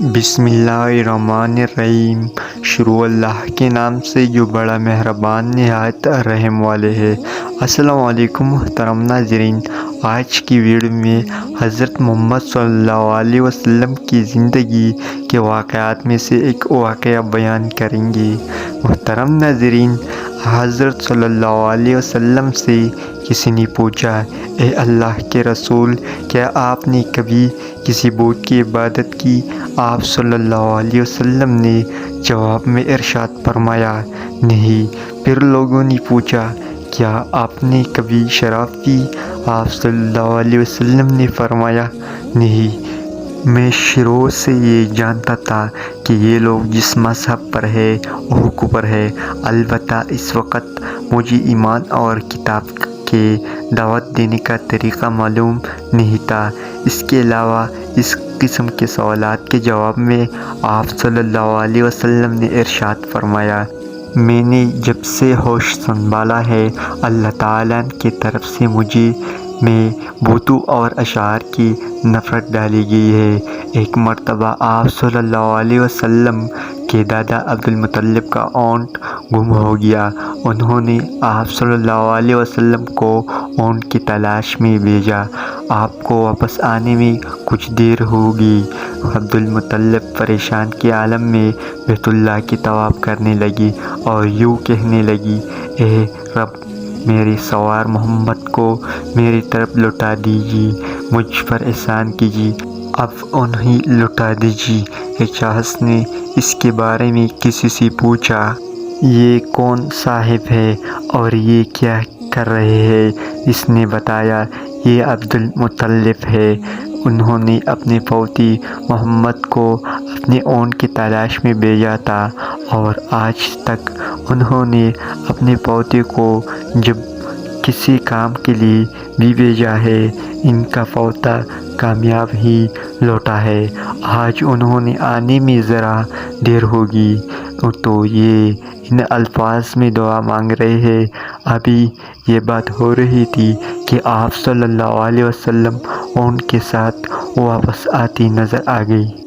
بسم اللہ الرحمن الرحیم۔ شروع اللہ کے نام سے جو بڑا مہربان نہایت رحم والے ہے۔ السلام علیکم محترم ناظرین، آج کی ویڈیو میں حضرت محمد صلی اللہ علیہ وسلم کی زندگی کے واقعات میں سے ایک واقعہ بیان کریں گے۔ محترم ناظرین، حضرت صلی اللہ علیہ وسلم سے کسی نے پوچھا، اے اللہ کے رسول، کیا آپ نے کبھی کسی بت کی عبادت کی؟ آپ صلی اللہ علیہ وسلم نے جواب میں ارشاد فرمایا، نہیں۔ پھر لوگوں نے پوچھا، کیا آپ نے کبھی شراب پی؟ آپ صلی اللہ علیہ وسلم نے فرمایا، نہیں۔ میں شروع سے یہ جانتا تھا کہ یہ لوگ جس مذہب پر ہے وہ کفر ہے، البتہ اس وقت مجھے ایمان اور کتاب کے دعوت دینے کا طریقہ معلوم نہیں تھا۔ اس کے علاوہ اس قسم کے سوالات کے جواب میں آپ صلی اللہ علیہ وسلم نے ارشاد فرمایا، میں نے جب سے ہوش سنبھالا ہے، اللہ تعالیٰ کی طرف سے مجھے میں بتوں اور اشعار کی نفرت ڈالی گئی ہے۔ ایک مرتبہ آپ صلی اللہ علیہ وسلم کے دادا عبد المطلب کا اونٹ گم ہو گیا۔ انہوں نے آپ صلی اللہ علیہ وسلم کو اونٹ کی تلاش میں بھیجا۔ آپ کو واپس آنے میں کچھ دیر ہوگی۔ عبد المطلب پریشان کے عالم میں بیت اللہ کی طواف کرنے لگی اور یوں کہنے لگی، اے رب، میرے سوار محمد کو میری طرف لوٹا دیجیے، مجھ پر احسان کیجیے، اب انہیں لوٹا دیجیے۔ ایک شخص نے اس کے بارے میں کسی سے پوچھا، یہ کون صاحب ہے اور یہ کیا کر رہے ہیں؟ اس نے بتایا، یہ عبد المطلب ہے۔ انہوں نے اپنے پوتی محمد کو اپنے اونٹ کی تلاش میں بھیجا تھا اور آج تک انہوں نے اپنے پوتے کو جب کسی کام کے لیے بھی بھیجا ہے، ان کا پوتا کامیاب ہی لوٹا ہے۔ آج انہوں نے آنے میں ذرا دیر ہوگی تو یہ ان الفاظ میں دعا مانگ رہے ہیں۔ ابھی یہ بات ہو رہی تھی کہ آپ صلی اللہ علیہ وسلم اونٹ کے ساتھ واپس آتی نظر آ گئی۔